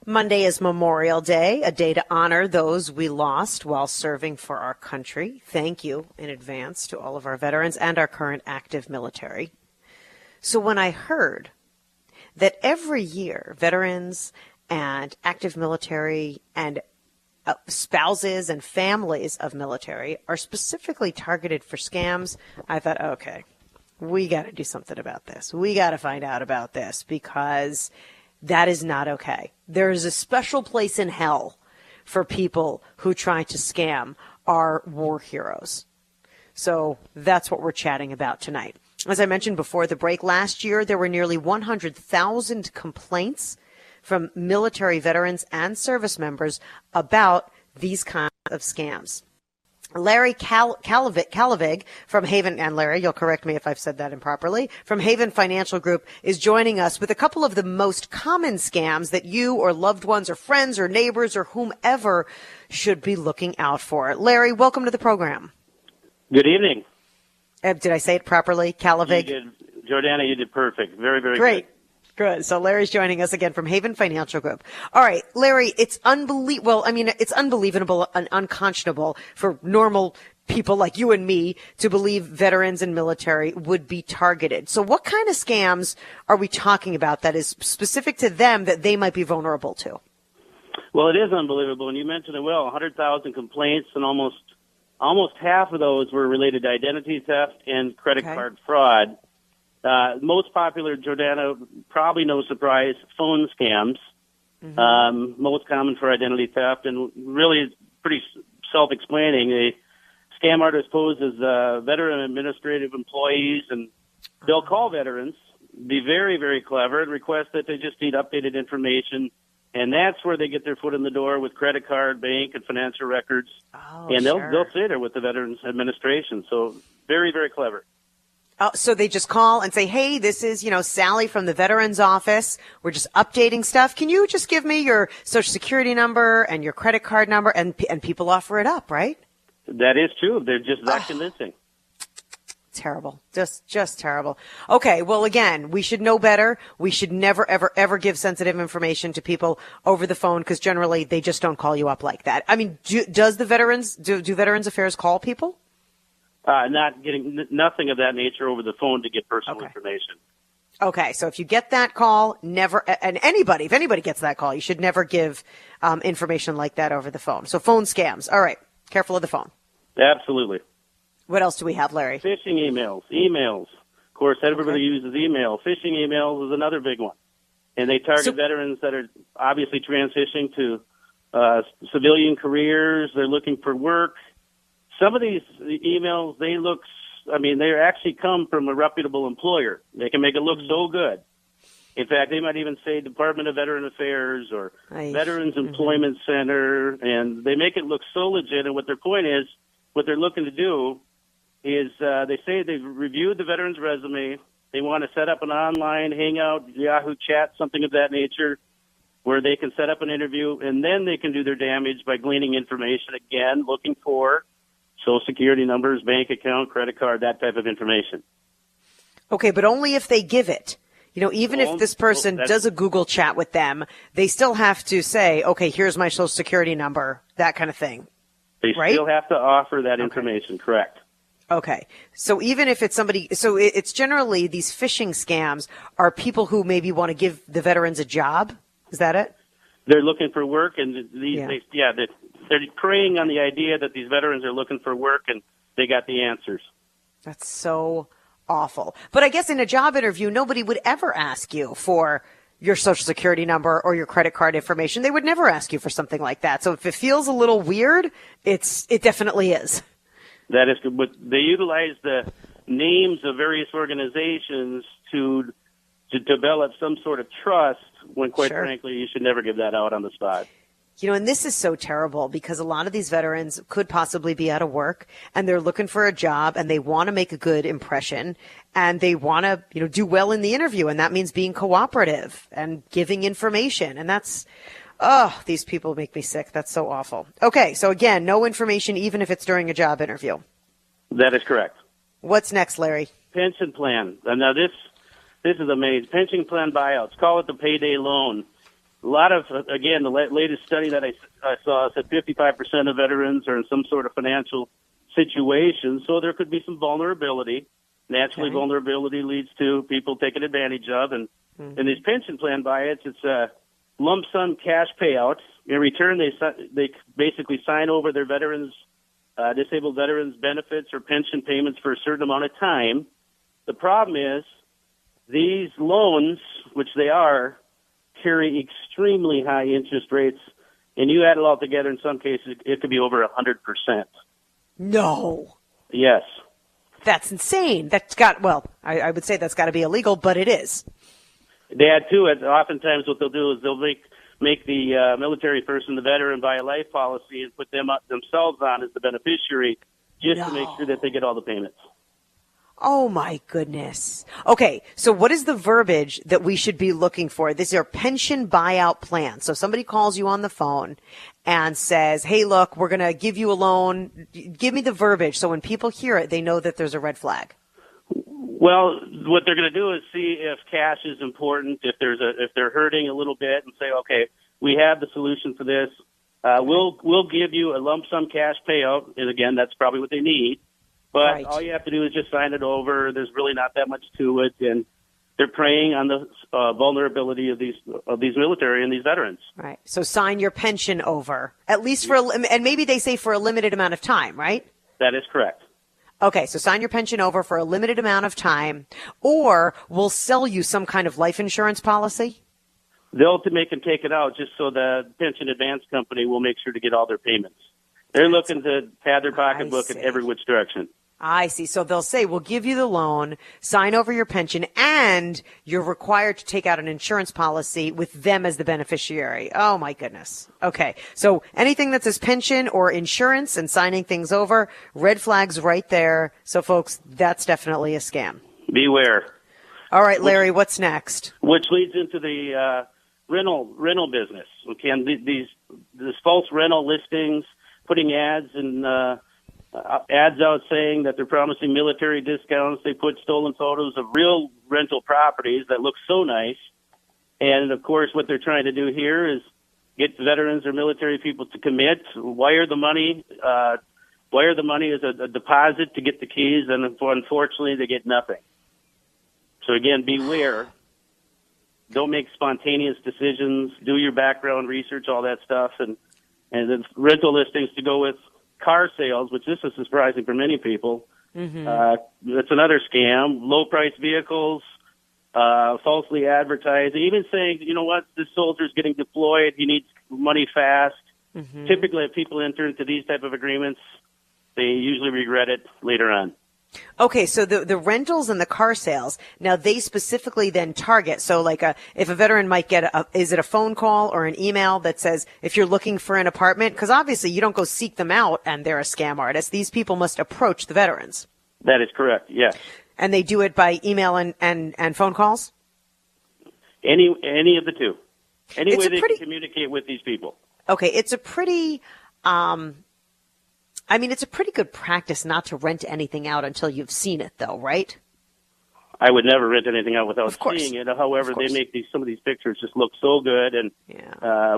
Monday is Memorial Day, a day to honor those we lost while serving for our country. Thank you in advance to all of our veterans and our current active military. So when I heard that every year veterans and active military and spouses and families of military are specifically targeted for scams, I thought, okay, we got to do something about this. We got to find out about this because that is not okay. There is a special place in hell for people who try to scam our war heroes. So that's what we're chatting about tonight. As I mentioned before the break, last year there were nearly 100,000 complaints from military veterans and service members about these kinds of scams. Larry Kallevig from Haven, and Larry, you'll correct me if I've said that improperly, from Haven Financial Group is joining us with a couple of the most common scams that you or loved ones or friends or neighbors or whomever should be looking out for. Larry, welcome to the program. Good evening. Did I say it properly, Kallevig? You did. Jordana, you did perfect. Very, very great. Good. So Larry's joining us again from Haven Financial Group. All right, Larry, it's unbelievable. Well, I mean, it's unbelievable and unconscionable for normal people like you and me to believe veterans and military would be targeted. So what kind of scams are we talking about that is specific to them that they might be vulnerable to? Well, it is unbelievable. And you mentioned it well, 100,000 complaints, and almost half of those were related to identity theft and credit card fraud. Most popular, Jordana, probably no surprise, phone scams. Mm-hmm. Most common for identity theft, and really pretty self-explaining. A scam artist poses veteran administrative employees, and they'll call veterans, be very, very clever, and request that they just need updated information. And that's where they get their foot in the door with credit card, bank, and financial records. Oh, and they'll say they're with the Veterans Administration. So very, very clever. So they just call and say, hey, this is, Sally from the Veterans Office. We're just updating stuff. Can you just give me your Social Security number and your credit card number? And people offer it up, right? That is true. They're just that convincing. Terrible. Just terrible. Okay. Well, again, we should know better. We should never, ever, ever give sensitive information to people over the phone because generally they just don't call you up like that. I mean, do Veterans Affairs call people? Not getting nothing of that nature over the phone to get personal information. Okay, so if you get that call, never, and if anybody gets that call, you should never give information like that over the phone. So phone scams. All right, careful of the phone. Absolutely. What else do we have, Larry? Phishing emails. Of course, everybody uses email. Phishing emails is another big one. And they target veterans that are obviously transitioning to civilian careers. They're looking for work. Some of these emails, they actually come from a reputable employer. They can make it look so good. In fact, they might even say Department of Veteran Affairs or Veterans Employment Center, and they make it look so legit. And what their point is, what they're looking to do is they say they've reviewed the veteran's resume. They want to set up an online hangout, Yahoo chat, something of that nature, where they can set up an interview, and then they can do their damage by gleaning information again, looking for Social Security numbers, bank account, credit card, that type of information. Okay, but only if they give it. Even if this person does a Google chat with them, they still have to say, okay, here's my Social Security number, that kind of thing. They still have to offer that information, correct. Okay. So even if it's it's generally these phishing scams are people who maybe want to give the veterans a job. Is that it? They're looking for work, and they're preying on the idea that these veterans are looking for work, and they got the answers. That's so awful. But I guess in a job interview, nobody would ever ask you for your Social Security number or your credit card information. They would never ask you for something like that. So if it feels a little weird, it definitely is. That is good. But they utilize the names of various organizations to develop some sort of trust when, quite frankly, you should never give that out on the spot. And this is so terrible because a lot of these veterans could possibly be out of work and they're looking for a job and they want to make a good impression and they want to, do well in the interview. And that means being cooperative and giving information. And these people make me sick. That's so awful. Okay. So again, no information, even if it's during a job interview. That is correct. What's next, Larry? Pension plan. Now this is amazing. Pension plan buyouts. Call it the payday loan. a lot of, again, the latest study that I saw said 55% of veterans are in some sort of financial situation, so there could be some vulnerability. Naturally, vulnerability leads to people taking advantage of, and in these pension plan buyouts, it's a lump sum cash payout. In return, they basically sign over their veterans, disabled veterans benefits or pension payments for a certain amount of time. The problem is these loans, which they are, carry extremely high interest rates, and you add it all together, in some cases, it could be over 100%. No. Yes. That's insane. I would say that's got to be illegal, but it is. They add to it. Oftentimes what they'll do is they'll make the military person, the veteran, buy a life policy and put themselves on as the beneficiary just to make sure that they get all the payments. Oh, my goodness. Okay, so what is the verbiage that we should be looking for? This is your pension buyout plan. So somebody calls you on the phone and says, hey, look, we're going to give you a loan. Give me the verbiage so when people hear it, they know that there's a red flag. Well, what they're going to do is see if cash is important, if they're hurting a little bit, and say, okay, we have the solution for this. We'll give you a lump sum cash payout, and again, that's probably what they need. But all you have to do is just sign it over. There's really not that much to it, and they're preying on the vulnerability of these military and these veterans. Right. So sign your pension over, at least and maybe they say for a limited amount of time, right? That is correct. Okay, so sign your pension over for a limited amount of time, or we'll sell you some kind of life insurance policy? They'll make them take it out just so the pension advance company will make sure to get all their payments. They're looking to pad their pocketbook in every which direction. I see. So they'll say, we'll give you the loan, sign over your pension, and you're required to take out an insurance policy with them as the beneficiary. Oh, my goodness. Okay. So anything that says pension or insurance and signing things over, red flags right there. So, folks, that's definitely a scam. Beware. All right, Larry, what's next? Which leads into the rental business. Okay, and these false rental listings, putting ads out saying that they're promising military discounts. They put stolen photos of real rental properties that look so nice. And, of course, what they're trying to do here is get veterans or military people to commit, wire the money as a deposit to get the keys, and unfortunately they get nothing. So, again, beware. Don't make spontaneous decisions. Do your background research, all that stuff, and then rental listings to go with car sales, which this is surprising for many people. It's another scam. Low-priced vehicles, falsely advertising, even saying, you know what, this soldier's getting deployed, he needs money fast. Typically, if people enter into these type of agreements, they usually regret it later on. Okay, so the rentals and the car sales, now they specifically then target, so like if a veteran might get is it a phone call or an email that says, if you're looking for an apartment, because obviously you don't go seek them out and they're a scam artist. These people must approach the veterans. That is correct, yes. And they do it by email and phone calls? Any of the two. Any way they can communicate with these people. Okay, it's a pretty... it's a pretty good practice not to rent anything out until you've seen it, though, right? I would never rent anything out without seeing it. However, they make some of these pictures just look so good, and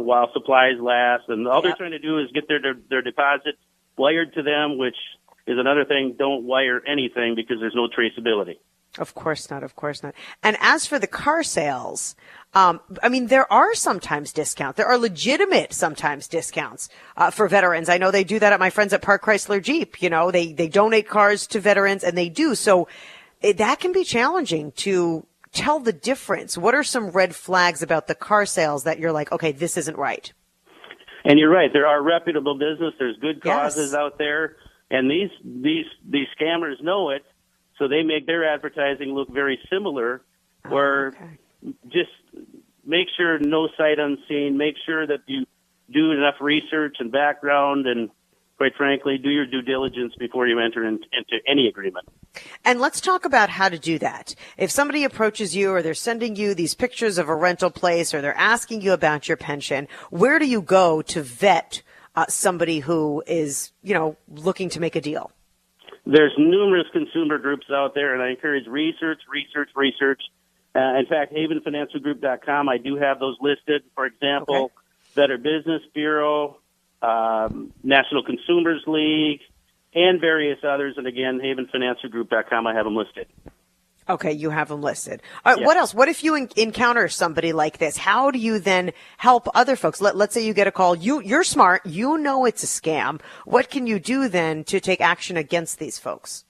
while supplies last, and all they're trying to do is get their deposit wired to them, which is another thing. Don't wire anything because there's no traceability. Of course not. Of course not. And as for the car sales, there are sometimes discounts. There are legitimate sometimes discounts for veterans. I know they do that at my friends at Park Chrysler Jeep. You know, they donate cars to veterans, and they do. So that can be challenging to tell the difference. What are some red flags about the car sales that you're like, okay, this isn't right? And you're right. There are reputable business. There's good causes out there, and these scammers know it. So they make their advertising look very similar, where just make sure no sight unseen, make sure that you do enough research and background, and quite frankly, do your due diligence before you enter into any agreement. And let's talk about how to do that. If somebody approaches you or they're sending you these pictures of a rental place or they're asking you about your pension, where do you go to vet somebody who is, looking to make a deal? There's numerous consumer groups out there, and I encourage research. In fact, havenfinancialgroup.com, I do have those listed. For example, Better Business Bureau, National Consumers League, and various others. And again, havenfinancialgroup.com, I have them listed. Okay, you have them listed. All right, What else? What if you encounter somebody like this? How do you then help other folks? Let's say you get a call. You're smart. You know it's a scam. What can you do then to take action against these folks?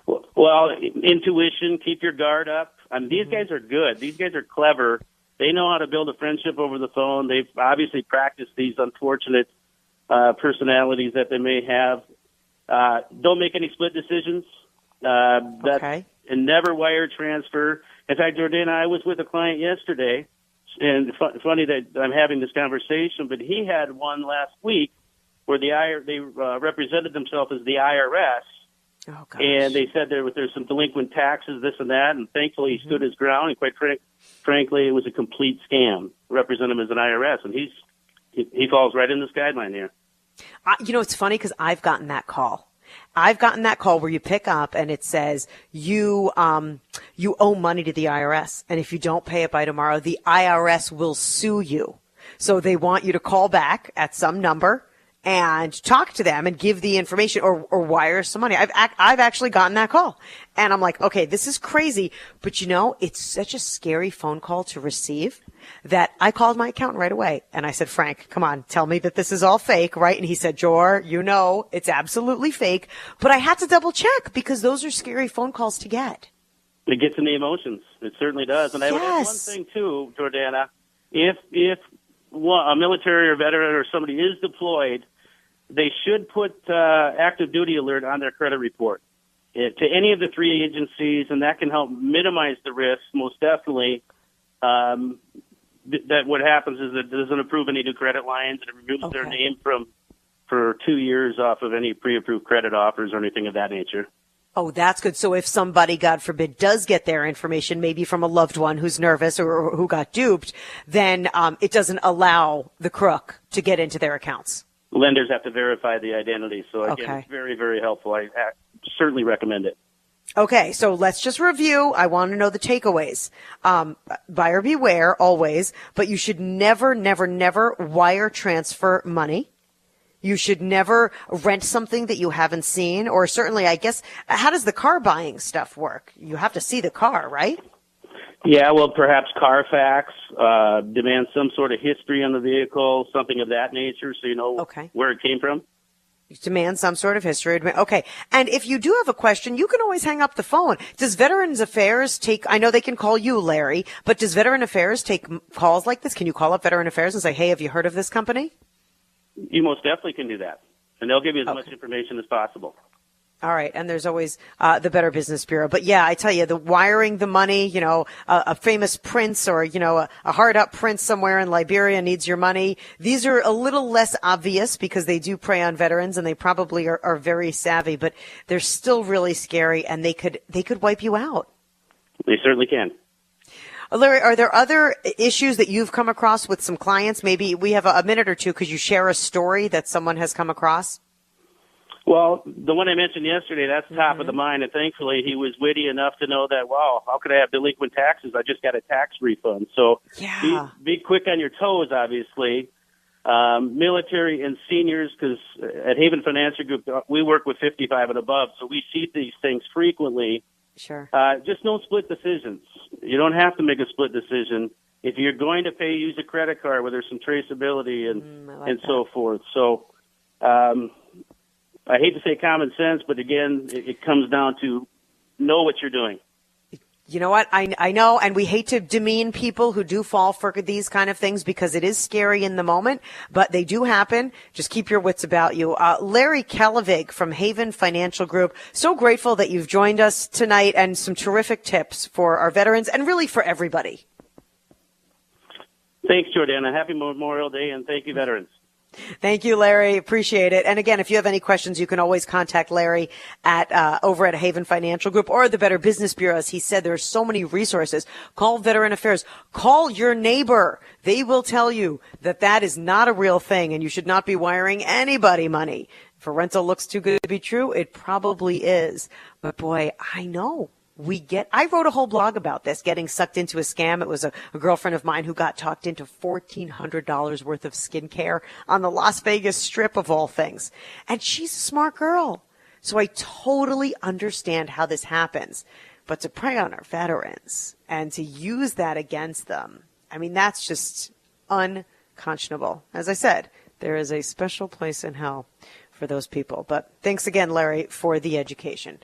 Well, intuition, keep your guard up. I mean, these guys are good. These guys are clever. They know how to build a friendship over the phone. They've obviously practiced these unfortunate personalities that they may have. Don't make any split decisions. And never wire transfer. In fact, Jordana, I was with a client yesterday, and funny that I'm having this conversation, but he had one last week where they represented themselves as the IRS. Oh, gosh. And they said there's some delinquent taxes, this and that, and thankfully he stood his ground, and quite frankly, it was a complete scam. Represent him as an IRS, and he falls right in this guideline here. It's funny because I've gotten that call. I've gotten that call where you pick up and it says you owe money to the IRS, and if you don't pay it by tomorrow, the IRS will sue you. So they want you to call back at some number and talk to them and give the information or wire some money. I've actually gotten that call, and I'm like, okay, this is crazy, but it's such a scary phone call to receive that I called my accountant right away and I said, Frank, come on, tell me that this is all fake, right? And he said, Jor, it's absolutely fake, but I had to double check because those are scary phone calls to get. It gets in the emotions. It certainly does. And I would add one thing too, Jordana. If a military or veteran or somebody is deployed, they should put active duty alert on their credit report to any of the three agencies, and that can help minimize the risk, most definitely. That what happens is it doesn't approve any new credit lines, and it removes their name for 2 years off of any pre-approved credit offers or anything of that nature. Oh, that's good. So if somebody, God forbid, does get their information, maybe from a loved one who's nervous or who got duped, then it doesn't allow the crook to get into their accounts. Lenders have to verify the identity. So, again, it's very, very helpful. I certainly recommend it. Okay, so let's just review. I want to know the takeaways. Buyer beware, always, but you should never, never, never wire transfer money. You should never rent something that you haven't seen, or certainly, I guess, how does the car buying stuff work? You have to see the car, right? Yeah, well, perhaps Carfax, demand some sort of history on the vehicle, something of that nature, so you know where it came from. Demand some sort of history. Okay. And if you do have a question, you can always hang up the phone. Does Veterans Affairs I know they can call you, Larry, but does Veteran Affairs take calls like this? Can you call up Veteran Affairs and say, hey, have you heard of this company? You most definitely can do that. And they'll give you as much information as possible. All right. And there's always the Better Business Bureau. But yeah, I tell you, the wiring the money, a famous prince or, a hard up prince somewhere in Liberia needs your money. These are a little less obvious because they do prey on veterans and they probably are very savvy, but they're still really scary and they could wipe you out. They certainly can. Larry, are there other issues that you've come across with some clients? Maybe we have a minute or two. Could you share a story that someone has come across? Well, the one I mentioned yesterday, that's top of the mind, and thankfully he was witty enough to know that, wow, how could I have delinquent taxes? I just got a tax refund. So be quick on your toes, obviously. Military and seniors, because at Haven Financial Group, we work with 55 and above, so we see these things frequently. Sure. Just don't split decisions. You don't have to make a split decision. If you're going to pay, use a credit card where there's some traceability and so forth. So I hate to say common sense, but again, it comes down to know what you're doing. You know what? I know, and we hate to demean people who do fall for these kind of things because it is scary in the moment, but they do happen. Just keep your wits about you. Larry Kallevig from Haven Financial Group, so grateful that you've joined us tonight and some terrific tips for our veterans and really for everybody. Thanks, Jordana. Happy Memorial Day, and thank you, veterans. Thank you, Larry. Appreciate it. And again, if you have any questions, you can always contact Larry over at Haven Financial Group or the Better Business Bureau. As he said, there are so many resources. Call Veteran Affairs. Call your neighbor. They will tell you that is not a real thing and you should not be wiring anybody money. If a rental looks too good to be true, it probably is. But boy, I know I wrote a whole blog about this, getting sucked into a scam. It was a girlfriend of mine who got talked into $1,400 worth of skincare on the Las Vegas Strip of all things. And she's a smart girl. So I totally understand how this happens. But to prey on our veterans and to use that against them, I mean, that's just unconscionable. As I said, there is a special place in hell for those people. But thanks again, Larry, for the education.